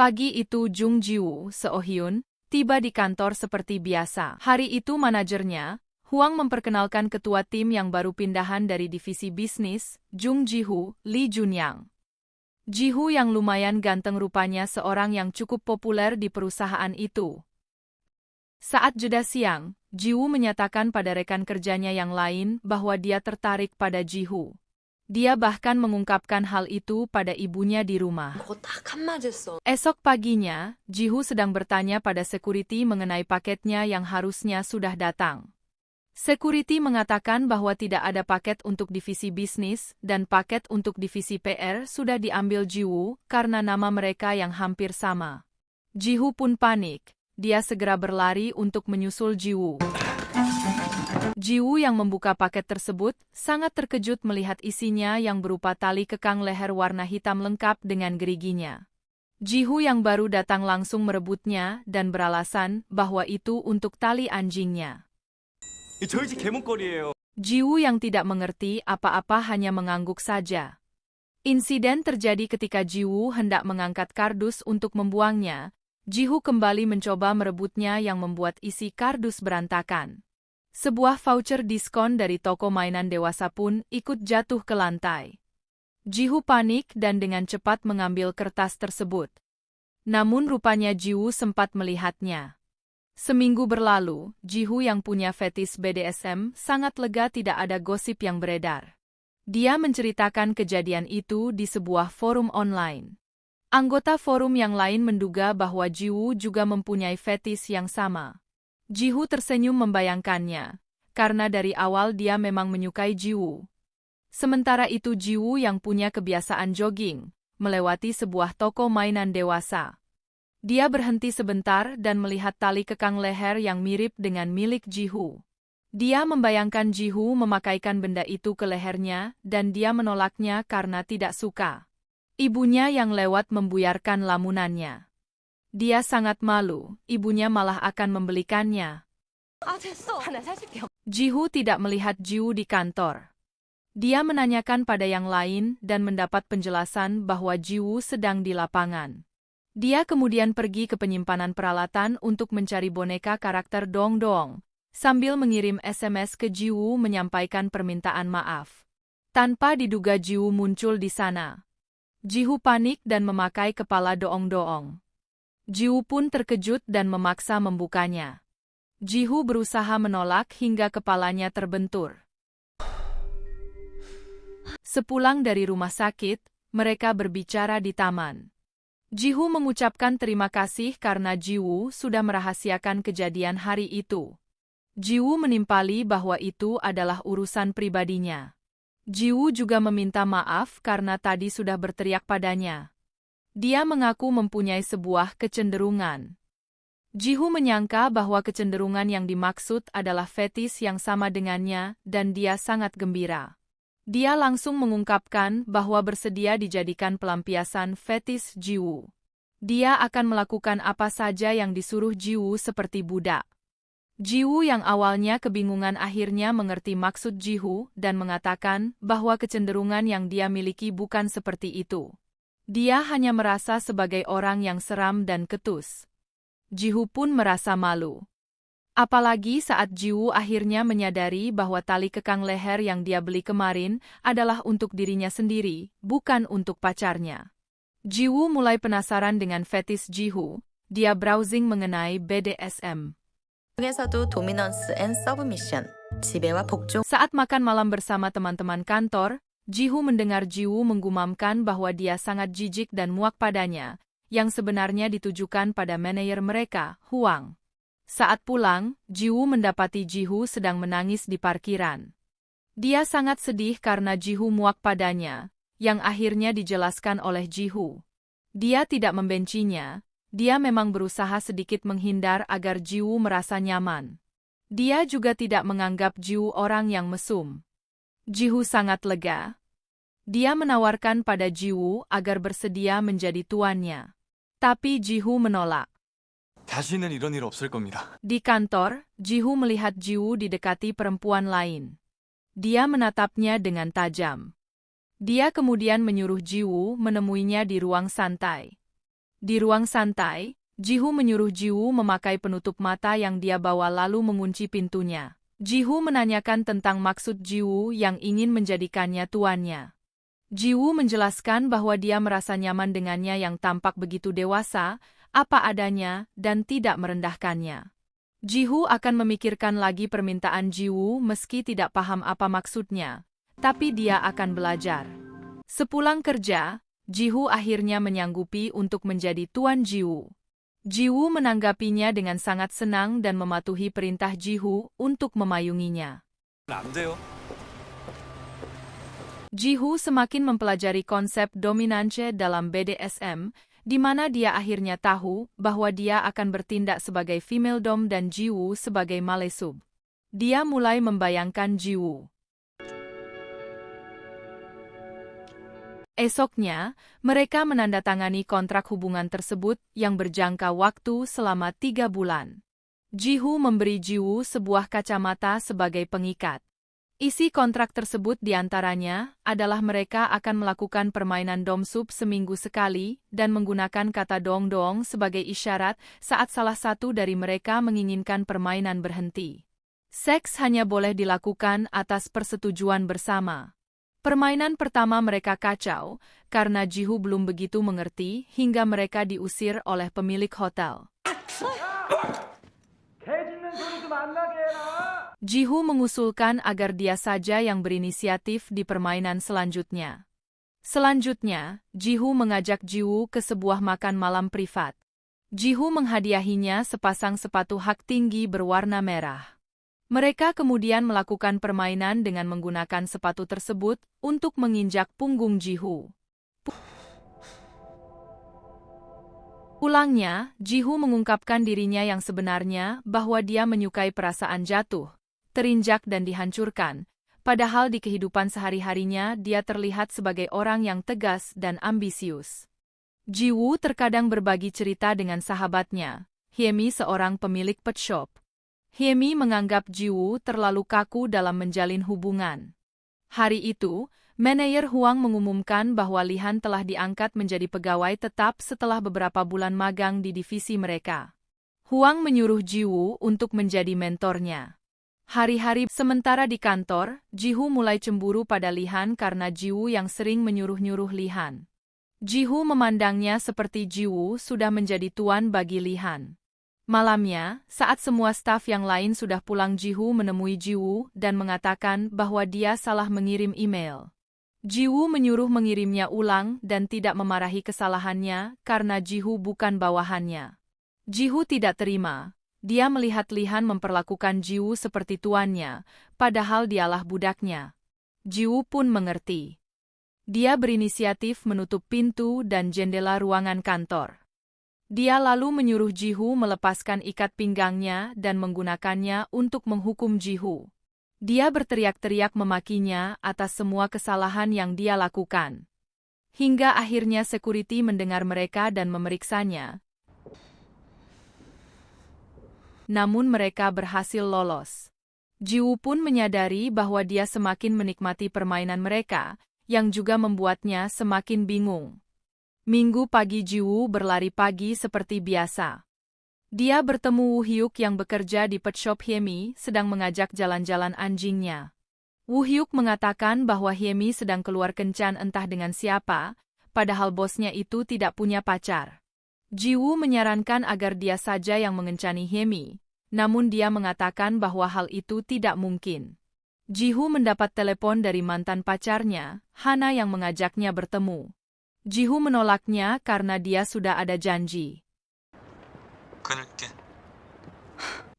Pagi itu Jung Ji-woo Seo-hyun tiba di kantor seperti biasa. Hari itu manajernya, Hwang, memperkenalkan ketua tim yang baru pindahan dari divisi bisnis, Jung Ji-hoo, Lee Junyang. Ji-hoo yang lumayan ganteng rupanya seorang yang cukup populer di perusahaan itu. Saat jeda siang, Ji-woo menyatakan pada rekan kerjanya yang lain bahwa dia tertarik pada Ji-hoo. Dia bahkan mengungkapkan hal itu pada ibunya di rumah. Esok paginya, Ji-hoo sedang bertanya pada security mengenai paketnya yang harusnya sudah datang. Security mengatakan bahwa tidak ada paket untuk divisi bisnis dan paket untuk divisi PR sudah diambil Ji-woo karena nama mereka yang hampir sama. Ji-hoo pun panik. Dia segera berlari untuk menyusul Ji-woo. Ji-woo yang membuka paket tersebut sangat terkejut melihat isinya yang berupa tali kekang leher warna hitam lengkap dengan geriginya. Ji-hoo yang baru datang langsung merebutnya dan beralasan bahwa itu untuk tali anjingnya. Ji-woo yang tidak mengerti apa-apa hanya mengangguk saja. Insiden terjadi ketika Ji-woo hendak mengangkat kardus untuk membuangnya. Ji-hoo kembali mencoba merebutnya yang membuat isi kardus berantakan. Sebuah voucher diskon dari toko mainan dewasa pun ikut jatuh ke lantai. Ji-hoo panik dan dengan cepat mengambil kertas tersebut. Namun rupanya Ji-woo sempat melihatnya. Seminggu berlalu, Ji-hoo yang punya fetis BDSM sangat lega tidak ada gosip yang beredar. Dia menceritakan kejadian itu di sebuah forum online. Anggota forum yang lain menduga bahwa Ji-woo juga mempunyai fetis yang sama. Ji-hoo tersenyum membayangkannya, karena dari awal dia memang menyukai Ji-woo. Sementara itu Ji-woo yang punya kebiasaan jogging, melewati sebuah toko mainan dewasa. Dia berhenti sebentar dan melihat tali kekang leher yang mirip dengan milik Ji-hoo. Dia membayangkan Ji-hoo memakaikan benda itu ke lehernya dan dia menolaknya karena tidak suka. Ibunya yang lewat membuyarkan lamunannya. Dia sangat malu, ibunya malah akan membelikannya. Ji-hoo tidak melihat Ji-woo di kantor. Dia menanyakan pada yang lain dan mendapat penjelasan bahwa Ji-woo sedang di lapangan. Dia kemudian pergi ke penyimpanan peralatan untuk mencari boneka karakter Dong-dong, sambil mengirim SMS ke Ji-woo menyampaikan permintaan maaf. Tanpa diduga Ji-woo muncul di sana. Ji-hoo panik dan memakai kepala Doong-doong. Ji-woo pun terkejut dan memaksa membukanya. Ji-hoo berusaha menolak hingga kepalanya terbentur. Sepulang dari rumah sakit, mereka berbicara di taman. Ji-hoo mengucapkan terima kasih karena Ji-woo sudah merahasiakan kejadian hari itu. Ji-woo menimpali bahwa itu adalah urusan pribadinya. Ji-woo juga meminta maaf karena tadi sudah berteriak padanya. Dia mengaku mempunyai sebuah kecenderungan. Ji-hoo menyangka bahwa kecenderungan yang dimaksud adalah fetis yang sama dengannya dan dia sangat gembira. Dia langsung mengungkapkan bahwa bersedia dijadikan pelampiasan fetis Ji-woo. Dia akan melakukan apa saja yang disuruh Ji-woo seperti budak. Ji-woo yang awalnya kebingungan akhirnya mengerti maksud Ji-hoo dan mengatakan bahwa kecenderungan yang dia miliki bukan seperti itu. Dia hanya merasa sebagai orang yang seram dan ketus. Ji-hoo pun merasa malu. Apalagi saat Ji-woo akhirnya menyadari bahwa tali kekang leher yang dia beli kemarin adalah untuk dirinya sendiri, bukan untuk pacarnya. Ji-woo mulai penasaran dengan fetis Ji-hoo. Dia browsing mengenai BDSM. Saat makan malam bersama teman-teman kantor, Ji-hoo mendengar Ji-woo menggumamkan bahwa dia sangat jijik dan muak padanya, yang sebenarnya ditujukan pada manajer mereka, Hwang. Saat pulang, Ji-woo mendapati Ji-hoo sedang menangis di parkiran. Dia sangat sedih karena Ji-hoo muak padanya, yang akhirnya dijelaskan oleh Ji-hoo. Dia tidak membencinya. Dia memang berusaha sedikit menghindar agar Ji-woo merasa nyaman. Dia juga tidak menganggap Ji-woo orang yang mesum. Ji-hoo sangat lega. Dia menawarkan pada Ji-woo agar bersedia menjadi tuannya. Tapi Ji-hoo menolak. Di kantor, Ji-hoo melihat Ji-woo didekati perempuan lain. Dia menatapnya dengan tajam. Dia kemudian menyuruh Ji-woo menemuinya di ruang santai. Di ruang santai, Ji-Woo menyuruh Ji-Woo memakai penutup mata yang dia bawa lalu mengunci pintunya. Ji-Woo menanyakan tentang maksud Ji-Woo yang ingin menjadikannya tuannya. Ji-Woo menjelaskan bahwa dia merasa nyaman dengannya yang tampak begitu dewasa, apa adanya, dan tidak merendahkannya. Ji-Woo akan memikirkan lagi permintaan Ji-Woo meski tidak paham apa maksudnya, tapi dia akan belajar. Sepulang kerja, Ji-Woo akhirnya menyanggupi untuk menjadi tuan Ji-Woo. Ji-Woo menanggapinya dengan sangat senang dan mematuhi perintah Ji-Woo untuk memayunginya. Ji-Woo semakin mempelajari konsep dominance dalam BDSM, di mana dia akhirnya tahu bahwa dia akan bertindak sebagai female dom dan Ji-Woo sebagai male sub. Dia mulai membayangkan Ji-Woo. Esoknya, mereka menandatangani kontrak hubungan tersebut yang berjangka waktu selama 3 bulan. Ji-Woo memberi Ji-Woo sebuah kacamata sebagai pengikat. Isi kontrak tersebut diantaranya adalah mereka akan melakukan permainan domsub seminggu sekali dan menggunakan kata dong-dong sebagai isyarat saat salah satu dari mereka menginginkan permainan berhenti. Seks hanya boleh dilakukan atas persetujuan bersama. Permainan pertama mereka kacau, karena Ji-Woo belum begitu mengerti hingga mereka diusir oleh pemilik hotel. Ji-Woo mengusulkan agar dia saja yang berinisiatif di permainan selanjutnya. Selanjutnya, Ji-Woo mengajak Ji-Woo ke sebuah makan malam privat. Ji-Woo menghadiahinya sepasang sepatu hak tinggi berwarna merah. Mereka kemudian melakukan permainan dengan menggunakan sepatu tersebut untuk menginjak punggung Ji-Woo. Pulangnya, Ji-Woo mengungkapkan dirinya yang sebenarnya bahwa dia menyukai perasaan jatuh, terinjak dan dihancurkan, padahal di kehidupan sehari-harinya dia terlihat sebagai orang yang tegas dan ambisius. Ji-Woo terkadang berbagi cerita dengan sahabatnya, Hyemi, seorang pemilik pet shop. Hyemi menganggap Ji-Woo terlalu kaku dalam menjalin hubungan. Hari itu, manajer Hwang mengumumkan bahwa Li-han telah diangkat menjadi pegawai tetap setelah beberapa bulan magang di divisi mereka. Hwang menyuruh Ji-Woo untuk menjadi mentornya. Hari-hari sementara di kantor, Ji-Woo mulai cemburu pada Li-han karena Ji-Woo yang sering menyuruh-nyuruh Li-han. Ji-Woo memandangnya seperti Ji-Woo sudah menjadi tuan bagi Li-han. Malamnya, saat semua staf yang lain sudah pulang, Ji-Woo menemui Ji-Woo dan mengatakan bahwa dia salah mengirim email. Ji-Woo menyuruh mengirimnya ulang dan tidak memarahi kesalahannya karena Ji-Woo bukan bawahannya. Ji-Woo tidak terima. Dia melihat Li-han memperlakukan Ji-Woo seperti tuannya, padahal dialah budaknya. Ji-Woo pun mengerti. Dia berinisiatif menutup pintu dan jendela ruangan kantor. Dia lalu menyuruh Ji-Woo melepaskan ikat pinggangnya dan menggunakannya untuk menghukum Ji-Woo. Dia berteriak-teriak memakinya atas semua kesalahan yang dia lakukan. Hingga akhirnya security mendengar mereka dan memeriksanya. Namun mereka berhasil lolos. Ji-Woo pun menyadari bahwa dia semakin menikmati permainan mereka, yang juga membuatnya semakin bingung. Minggu pagi Ji-Woo berlari pagi seperti biasa. Dia bertemu Woo Hyuk yang bekerja di pet shop Hyemi sedang mengajak jalan-jalan anjingnya. Woo Hyuk mengatakan bahwa Hyemi sedang keluar kencan entah dengan siapa, padahal bosnya itu tidak punya pacar. Ji-Woo menyarankan agar dia saja yang mengencani Hyemi, namun dia mengatakan bahwa hal itu tidak mungkin. Ji-Woo mendapat telepon dari mantan pacarnya, Hana, yang mengajaknya bertemu. Ji-Woo menolaknya karena dia sudah ada janji.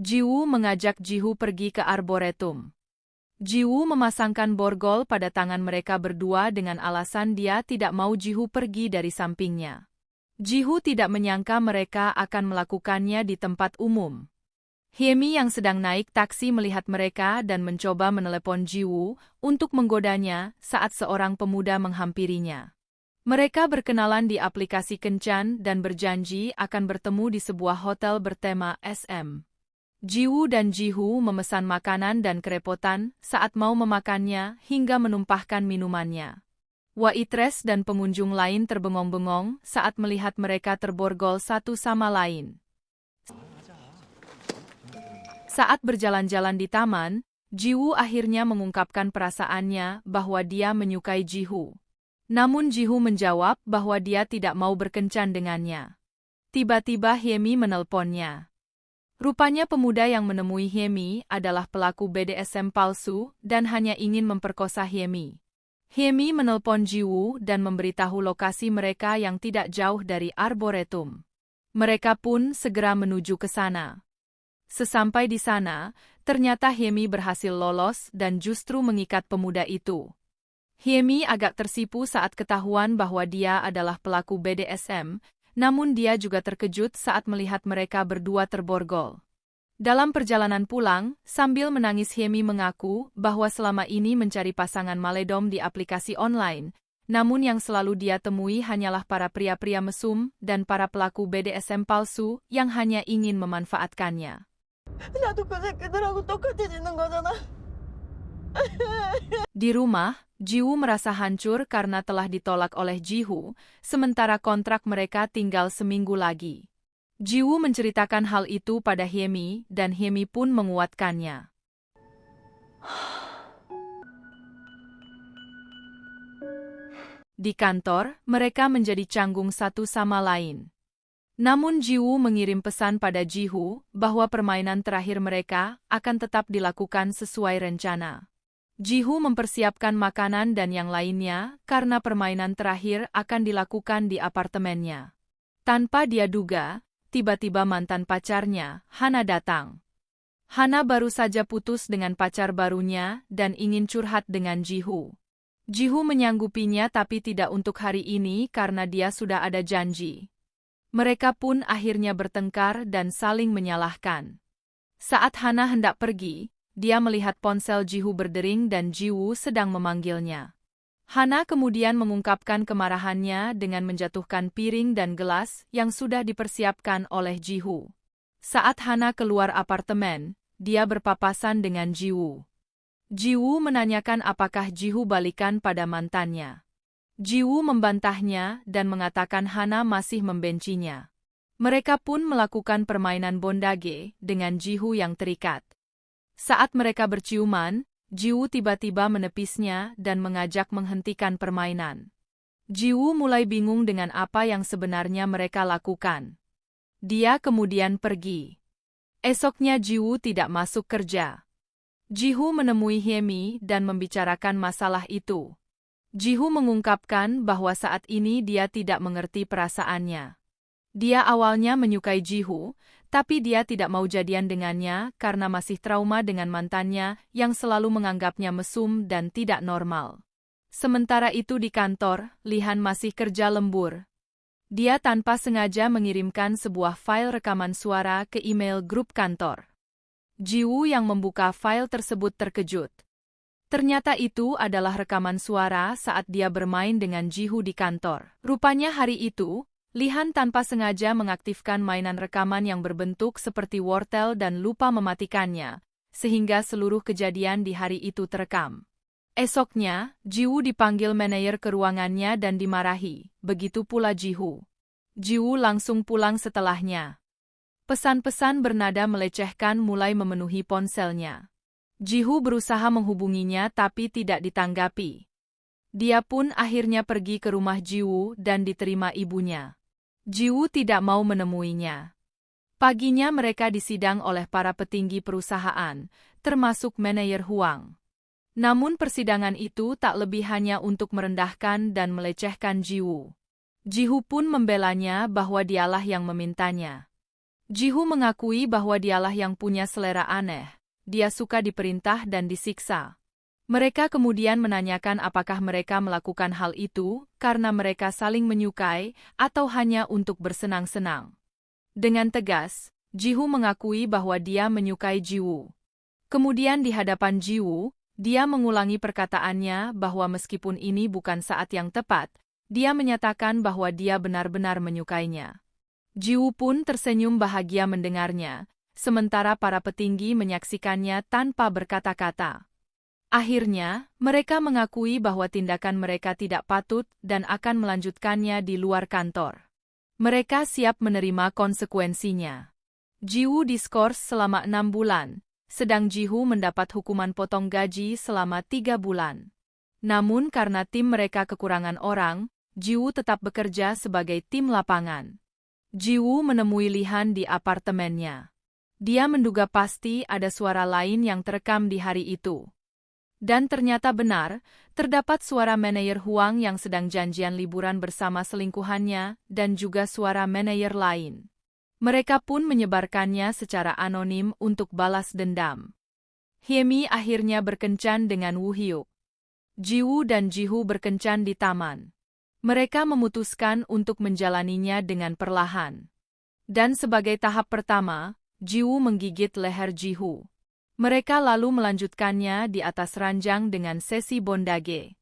Ji-Woo mengajak Ji-Woo pergi ke arboretum. Ji-Woo memasangkan borgol pada tangan mereka berdua dengan alasan dia tidak mau Ji-Woo pergi dari sampingnya. Ji-Woo tidak menyangka mereka akan melakukannya di tempat umum. Hyemi yang sedang naik taksi melihat mereka dan mencoba menelepon Ji-Woo untuk menggodanya saat seorang pemuda menghampirinya. Mereka berkenalan di aplikasi kencan dan berjanji akan bertemu di sebuah hotel bertema SM. Ji-Woo dan Ji-Woo memesan makanan dan kerepotan saat mau memakannya hingga menumpahkan minumannya. Waitress dan pengunjung lain terbengong-bengong saat melihat mereka terborgol satu sama lain. Saat berjalan-jalan di taman, Jiwoo akhirnya mengungkapkan perasaannya bahwa dia menyukai Jihu. Namun Jihu menjawab bahwa dia tidak mau berkencan dengannya. Tiba-tiba Hyemi menelponnya. Rupanya pemuda yang menemui Hyemi adalah pelaku BDSM palsu dan hanya ingin memperkosa Hyemi. Hyemi menelpon Jiwoo dan memberitahu lokasi mereka yang tidak jauh dari Arboretum. Mereka pun segera menuju ke sana. Sesampai di sana, ternyata Hyemi berhasil lolos dan justru mengikat pemuda itu. Hyemi agak tersipu saat ketahuan bahwa dia adalah pelaku BDSM, namun dia juga terkejut saat melihat mereka berdua terborgol. Dalam perjalanan pulang, sambil menangis Hyemi mengaku bahwa selama ini mencari pasangan maledom di aplikasi online, namun yang selalu dia temui hanyalah para pria-pria mesum dan para pelaku BDSM palsu yang hanya ingin memanfaatkannya. Di rumah, Jiwoo merasa hancur karena telah ditolak oleh Jihu, sementara kontrak mereka tinggal seminggu lagi. Jiwoo menceritakan hal itu pada Hyemi dan Hyemi pun menguatkannya. Di kantor, mereka menjadi canggung satu sama lain. Namun Jiwoo mengirim pesan pada Jihu bahwa permainan terakhir mereka akan tetap dilakukan sesuai rencana. Jihu mempersiapkan makanan dan yang lainnya karena permainan terakhir akan dilakukan di apartemennya. Tanpa dia duga, tiba-tiba mantan pacarnya, Hana datang. Hana baru saja putus dengan pacar barunya dan ingin curhat dengan Jihu. Jihu menyanggupinya tapi tidak untuk hari ini karena dia sudah ada janji. Mereka pun akhirnya bertengkar dan saling menyalahkan. Saat Hana hendak pergi, dia melihat ponsel Jihu berdering dan Jiwoo sedang memanggilnya. Hana kemudian mengungkapkan kemarahannya dengan menjatuhkan piring dan gelas yang sudah dipersiapkan oleh Jihu. Saat Hana keluar apartemen, dia berpapasan dengan Jiwoo. Jiwoo menanyakan apakah Jihu balikan pada mantannya. Jiwoo membantahnya dan mengatakan Hana masih membencinya. Mereka pun melakukan permainan bondage dengan Jihu yang terikat. Saat mereka berciuman, Jiwoo tiba-tiba menepisnya dan mengajak menghentikan permainan. Jiwoo mulai bingung dengan apa yang sebenarnya mereka lakukan. Dia kemudian pergi. Esoknya Jiwoo tidak masuk kerja. Jihu menemui Hyemi dan membicarakan masalah itu. Jihu mengungkapkan bahwa saat ini dia tidak mengerti perasaannya. Dia awalnya menyukai Jihu, tapi dia tidak mau jadian dengannya karena masih trauma dengan mantannya yang selalu menganggapnya mesum dan tidak normal. Sementara itu di kantor, Lihan masih kerja lembur. Dia tanpa sengaja mengirimkan sebuah file rekaman suara ke email grup kantor. Jiwoo yang membuka file tersebut terkejut. Ternyata itu adalah rekaman suara saat dia bermain dengan Jihu di kantor. Rupanya hari itu, Lihan tanpa sengaja mengaktifkan mainan rekaman yang berbentuk seperti wortel dan lupa mematikannya, sehingga seluruh kejadian di hari itu terekam. Esoknya, Jiwoo dipanggil manajer ke ruangannya dan dimarahi, begitu pula Jihu. Jiwoo langsung pulang setelahnya. Pesan-pesan bernada melecehkan mulai memenuhi ponselnya. Jihu berusaha menghubunginya tapi tidak ditanggapi. Dia pun akhirnya pergi ke rumah Jiwoo dan diterima ibunya. Jiwoo tidak mau menemuinya. Paginya mereka disidang oleh para petinggi perusahaan, termasuk manajer Huang. Namun persidangan itu tak lebih hanya untuk merendahkan dan melecehkan Jiwoo. Jihu pun membelanya bahwa dialah yang memintanya. Jihu mengakui bahwa dialah yang punya selera aneh. Dia suka diperintah dan disiksa. Mereka kemudian menanyakan apakah mereka melakukan hal itu karena mereka saling menyukai atau hanya untuk bersenang-senang. Dengan tegas, Jihu mengakui bahwa dia menyukai Jiwoo. Kemudian di hadapan Jiwoo, dia mengulangi perkataannya bahwa meskipun ini bukan saat yang tepat, dia menyatakan bahwa dia benar-benar menyukainya. Jiwoo pun tersenyum bahagia mendengarnya, sementara para petinggi menyaksikannya tanpa berkata-kata. Akhirnya, mereka mengakui bahwa tindakan mereka tidak patut dan akan melanjutkannya di luar kantor. Mereka siap menerima konsekuensinya. Jiwoo diskors selama 6 bulan, sedang Ji-Hoo mendapat hukuman potong gaji selama 3 bulan. Namun karena tim mereka kekurangan orang, Ji-Woo tetap bekerja sebagai tim lapangan. Ji-Woo menemui Lee-han di apartemennya. Dia menduga pasti ada suara lain yang terekam di hari itu. Dan ternyata benar, terdapat suara manajer Huang yang sedang janjian liburan bersama selingkuhannya dan juga suara manajer lain. Mereka pun menyebarkannya secara anonim untuk balas dendam. Hyemi akhirnya berkencan dengan Woo Hyuk. Ji-Woo dan Ji-Hoo berkencan di taman. Mereka memutuskan untuk menjalaninya dengan perlahan. Dan sebagai tahap pertama, Ji-Woo menggigit leher Ji-Hoo. Mereka lalu melanjutkannya di atas ranjang dengan sesi bondage.